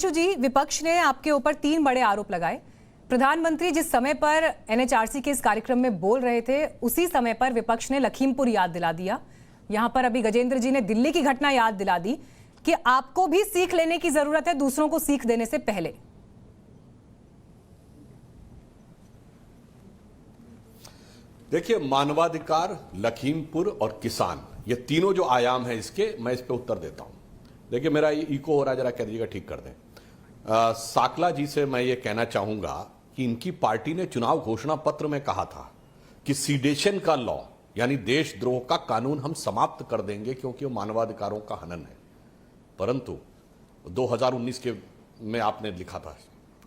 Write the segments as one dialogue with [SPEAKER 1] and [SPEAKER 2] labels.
[SPEAKER 1] जी, विपक्ष ने आपके ऊपर 3 बड़े आरोप लगाए। प्रधानमंत्री जिस समय पर एनएचआरसी के इस कार्यक्रम में बोल रहे थे, उसी समय पर विपक्ष ने लखीमपुर याद दिला दिया। यहां पर अभी गजेंद्र जी ने दिल्ली की घटना याद दिला दी कि आपको भी सीख लेने की जरूरत है दूसरों को सीख देने से पहले।
[SPEAKER 2] देखिए, मानवाधिकार, लखीमपुर और किसान, ये तीनों जो आयाम है इसके, मैं इस पे उत्तर देता हूं। देखिए, मेरा ये इको हो रहा है, जरा कह दीजिएगा ठीक कर दें। साकला जी से मैं ये कहना चाहूंगा कि इनकी पार्टी ने चुनाव घोषणा पत्र में कहा था कि सीडेशन का लॉ यानी देशद्रोह का कानून हम समाप्त कर देंगे क्योंकि वो मानवाधिकारों का हनन है। परंतु 2019 में आपने लिखा था,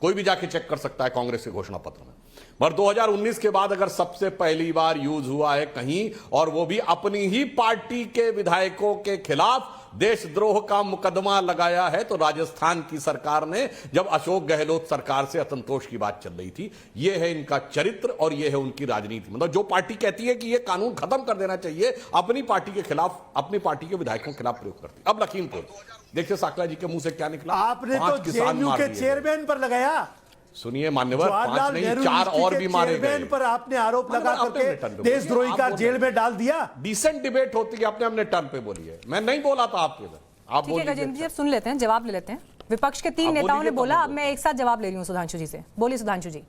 [SPEAKER 2] कोई भी जाके चेक कर सकता है कांग्रेस के घोषणा पत्र में, पर 2019 के बाद अगर सबसे पहली बार यूज हुआ है कहीं, और वो भी अपनी ही पार्टी के विधायकों के खिलाफ देशद्रोह का मुकदमा लगाया है, तो राजस्थान की सरकार ने, जब अशोक गहलोत सरकार से असंतोष की बात चल रही थी। ये है इनका चरित्र और ये है उनकी राजनीति। मतलब जो पार्टी कहती है कि ये कानून खत्म कर देना चाहिए, अपनी पार्टी के खिलाफ, अपनी पार्टी के विधायकों के खिलाफ प्रयोग करती। अब लखीमपुर देखिए, साकला जी के मुंह से क्या निकला।
[SPEAKER 3] आपने तो जेएनयू के चेयरमैन पर लगाया।
[SPEAKER 2] सुनिए मान्यवर, 5 नहीं 4 और भी मारे गए।
[SPEAKER 3] पर आपने आरोप लगा करके देशद्रोही का जेल में डाल दिया।
[SPEAKER 2] डिसेंट डिबेट होती है, आपने अपने टर्न पे बोली है, मैं नहीं बोला था आपके इधर। आप बोलिए।
[SPEAKER 1] गजेंद्र जी, सुन लेते हैं, जवाब ले लेते हैं। विपक्ष के 3 नेताओं ने बोला, अब मैं एक साथ जवाब ले रही हूं सुधांशु जी से। बोलिए सुधांशु जी।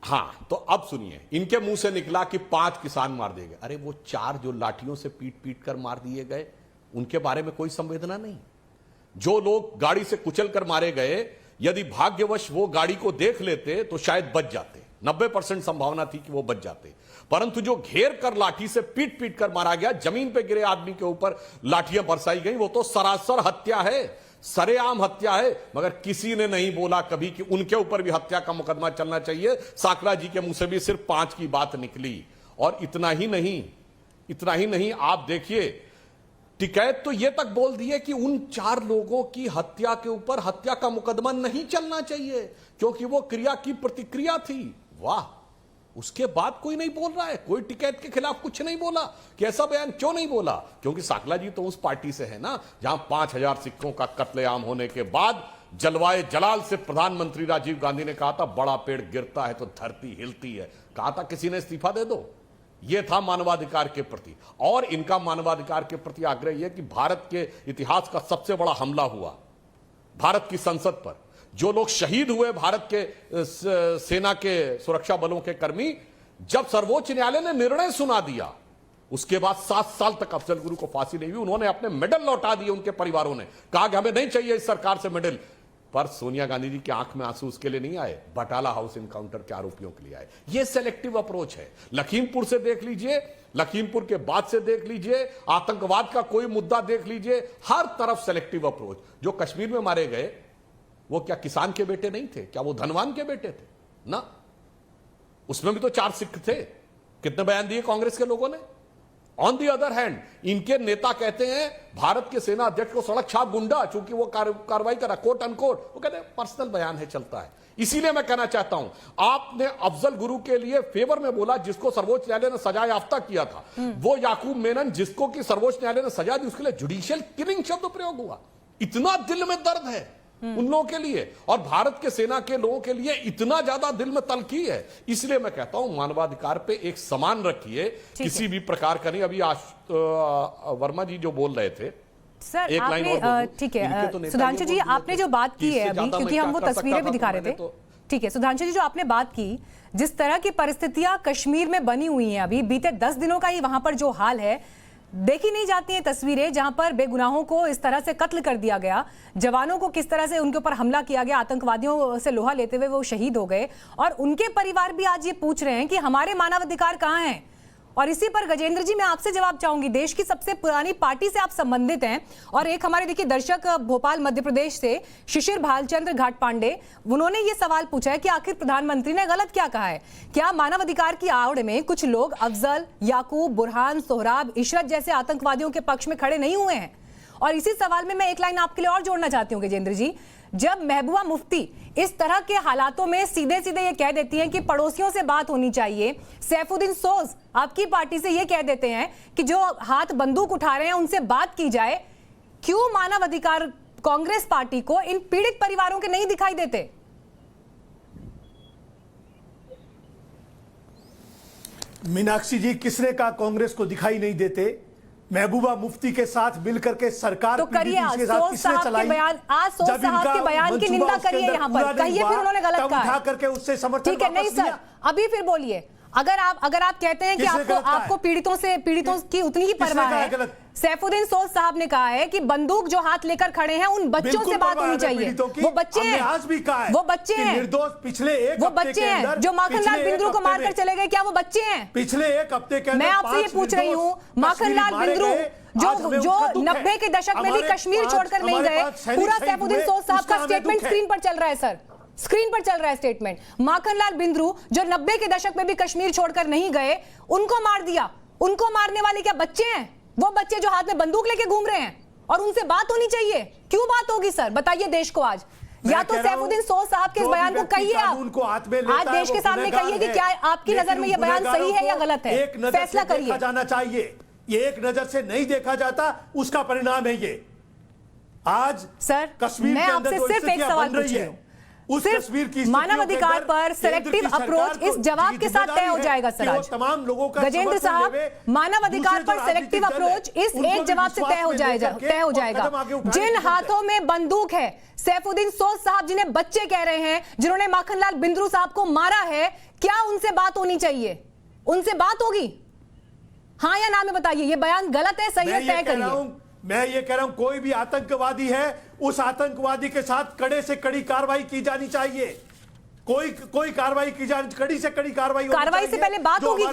[SPEAKER 2] हाँ, तो अब सुनिए, इनके मुंह से निकला कि 5 किसान मार दिए गए। अरे वो 4 जो लाठियों से पीट पीट कर मार दिए गए, उनके बारे में कोई संवेदना नहीं। जो लोग गाड़ी से कुचल कर मारे गए, यदि भाग्यवश वो गाड़ी को देख लेते तो शायद बच जाते। 90% संभावना थी कि वो बच जाते। परंतु जो घेर कर लाठी से पीट पीट कर मारा गया, जमीन पे गिरे आदमी के ऊपर लाठियां बरसाई गई, वो तो सरासर हत्या है, सरेआम हत्या है। मगर किसी ने नहीं बोला कभी कि उनके ऊपर भी हत्या का मुकदमा चलना चाहिए। साकला जी के मुंह से भी सिर्फ 5 की बात निकली। और इतना ही नहीं, आप देखिए, टिकैत तो यह तक बोल दिए कि उन 4 लोगों की हत्या के ऊपर हत्या का मुकदमा नहीं चलना चाहिए क्योंकि वो क्रिया की प्रतिक्रिया थी। वाह, उसके बाद कोई नहीं बोल रहा है, कोई टिकैत के खिलाफ कुछ नहीं बोला। कि ऐसा बयान क्यों नहीं बोला? क्योंकि साकला जी तो उस पार्टी से है ना जहां 5000 सिखों का कत्लेआम होने के बाद जलवाए जलाल से प्रधानमंत्री राजीव गांधी ने कहा था, बड़ा पेड़ गिरता है तो धरती हिलती है। कहा था किसी ने इस्तीफा दे दो। यह था मानवाधिकार के प्रति। और इनका मानवाधिकार के प्रति आग्रह यह कि भारत के इतिहास का सबसे बड़ा हमला हुआ भारत की संसद पर, जो लोग शहीद हुए भारत के सेना के सुरक्षा बलों के कर्मी, जब सर्वोच्च न्यायालय ने निर्णय सुना दिया, उसके बाद 7 साल तक अफजल गुरु को फांसी नहीं हुई। उन्होंने अपने मेडल लौटा दिए, उनके परिवारों ने कहा कि हमें नहीं चाहिए इस सरकार से मेडल। पर सोनिया गांधी जी की आंख में आंसू उसके लिए नहीं आए, बटाला हाउस इनकाउंटर के आरोपियों के लिए आए। यह सेलेक्टिव अप्रोच है। लखीमपुर से देख लीजिए, लखीमपुर के बाद से देख लीजिए, आतंकवाद का कोई मुद्दा देख लीजिए, हर तरफ सेलेक्टिव अप्रोच। जो कश्मीर में मारे गए, वो क्या किसान के बेटे नहीं थे? क्या वो धनवान के बेटे थे? ना, उसमें भी तो 4 सिख थे। कितने बयान दिए कांग्रेस के लोगों ने? ऑन दी अदर हैंड, इनके नेता कहते हैं भारत के सेना अध्यक्ष को सड़क छाप गुंडा, चूंकि वो कार्रवाई करा, कोट अनकोट। वो कहते हैं पर्सनल बयान है, चलता है। इसीलिए मैं कहना चाहता हूं, आपने अफजल गुरु के लिए फेवर में बोला, जिसको सर्वोच्च न्यायालय ने सजा याफ्ता किया था। वो याकूब मेनन, जिसको कि सर्वोच्च न्यायालय ने सजा दी, उसके लिए जुडिशियल किलिंग शब्द प्रयोग हुआ। इतना दिल में दर्द है उन लोगों के लिए, और भारत के सेना के लोगों के लिए इतना ज्यादा दिल में तलखी है। इसलिए मैं कहता हूं, मानवाधिकार पे एक समान रखिए, किसी भी प्रकार का नहीं। अभी वर्मा जी जो बोल रहे थे
[SPEAKER 1] सर, आपने, ठीक है सुधांशु जी, आपने जो बात की है अभी, क्योंकि हम वो तस्वीरें भी दिखा रहे थे। ठीक है सुधांशु जी, जो आपने बात की, जिस तरह की परिस्थितियां कश्मीर में बनी हुई हैं, अभी बीते 10 दिनों का ही वहां पर जो हाल है, देखी नहीं जाती हैं तस्वीरें जहां पर बेगुनाहों को इस तरह से कत्ल कर दिया गया, जवानों को किस तरह से उनके ऊपर हमला किया गया, आतंकवादियों से लोहा लेते हुए वो शहीद हो गए, और उनके परिवार भी आज ये पूछ रहे हैं कि हमारे मानवाधिकार कहां हैं। और इसी पर गजेंद्र जी, मैं आपसे जवाब चाहूंगी। देश की सबसे पुरानी पार्टी से आप संबंधित हैं, और एक हमारे देखिए दर्शक भोपाल मध्य प्रदेश से शिशिर भालचंद्र घाट पांडे, उन्होंने ये सवाल पूछा है कि आखिर प्रधानमंत्री ने गलत क्या कहा है? क्या मानवाधिकार की आड़ में कुछ लोग अफजल, याकूब, बुरहान, सोहराब, इशरत जैसे आतंकवादियों के पक्ष में खड़े नहीं हुए हैं? और इसी सवाल में मैं एक लाइन आपके लिए और जोड़ना चाहती हूँ गजेंद्र जी। जब महबूबा मुफ्ती इस तरह के हालातों में सीधे सीधे ये कह देती हैं कि पड़ोसियों से बात होनी चाहिए, सैफुद्दीन सोज आपकी पार्टी से ये कह देते हैं कि जो हाथ बंदूक उठा रहे हैं उनसे बात की जाए, क्यों मानव अधिकार कांग्रेस पार्टी को इन पीड़ित परिवारों के नहीं दिखाई देते?
[SPEAKER 3] मीनाक्षी जी, किसने कहा कांग्रेस को दिखाई नहीं देते? महबूबा मुफ्ती के साथ मिलकर के सरकार
[SPEAKER 1] तो करिए, आज सोच साहब के बयान, आज सोच साहब के बयान की निंदा करिए, यहाँ पर कहिए फिर उन्होंने गलत कहा
[SPEAKER 3] उठा करके उससे समर्थन
[SPEAKER 1] ठीक है। नहीं सर, अभी फिर बोलिए। अगर आप कहते हैं कि आपको पीड़ितों की उतनी ही परवाह है, सैफुद्दीन सोज साहब ने कहा है कि बंदूक जो हाथ लेकर खड़े हैं उन बच्चों से बात होनी चाहिए। वो बच्चे हैं,
[SPEAKER 3] आज भी कहा है
[SPEAKER 1] वो बच्चे हैं,
[SPEAKER 3] निर्दोष पिछले एक
[SPEAKER 1] वो बच्चे हैं जो माखनलाल बिंद्रू को मारकर चले गए, क्या वो बच्चे हैं?
[SPEAKER 3] पिछले एक हफ्ते के अंदर
[SPEAKER 1] मैं आपसे ये पूछ रही हूँ, माखनलाल बिंद्रू जो 90 के दशक में भी कश्मीर छोड़कर नहीं गए, पूरा सैफुद्दीन सोज साहब का स्टेटमेंट स्क्रीन पर चल रहा है सर, स्क्रीन पर चल रहा है स्टेटमेंट। माखनलाल बिंद्रू जो 90 के दशक में भी कश्मीर छोड़कर नहीं गए, उनको मार दिया। उनको मारने वाले क्या बच्चे हैं? वो बच्चे जो हाथ में बंदूक लेके घूम रहे हैं, और उनसे बात होनी चाहिए। क्यों बात होगी सर, बताइए देश को आज। या तो सैफुद्दीन सोज साहब के इस बयान को कहिए, आप आज देश के सामने कहिए कि क्या आपकी नजर में यह बयान सही है या गलत है, फैसला करिए।
[SPEAKER 3] जाना चाहिए, ये एक नजर से नहीं देखा जाता, उसका परिणाम है ये। आज
[SPEAKER 1] सर
[SPEAKER 3] कश्मीर
[SPEAKER 1] मैं आपसे सिर्फ एक सवाल पूछ रही हूँ, सिर्फ मानवाधिकार पर सेलेक्टिव अप्रोच इस जवाब के साथ तय हो जाएगा सर आज।
[SPEAKER 3] तमाम लोगों का
[SPEAKER 1] गजेंद्र साहब, मानवाधिकार पर सेलेक्टिव अप्रोच इस एक जवाब से तय हो जाएगा। जिन हाथों में बंदूक है, सैफुद्दीन सोज साहब जिन्हें बच्चे कह रहे हैं, जिन्होंने माखनलाल बिंद्रू साहब को मारा है, क्या उनसे बात होनी चाहिए? उनसे बात होगी? हाँ या ना में बताइए, ये बयान गलत है सही है, तय करिए।
[SPEAKER 3] मैं ये कह रहा हूं, कोई भी आतंकवादी है, उस आतंकवादी के साथ कड़े से कड़ी कार्रवाई की जानी चाहिए। कोई कार्रवाई की जानी, कड़ी से कड़ी कार्रवाई
[SPEAKER 1] से पहले बात होगी क्या?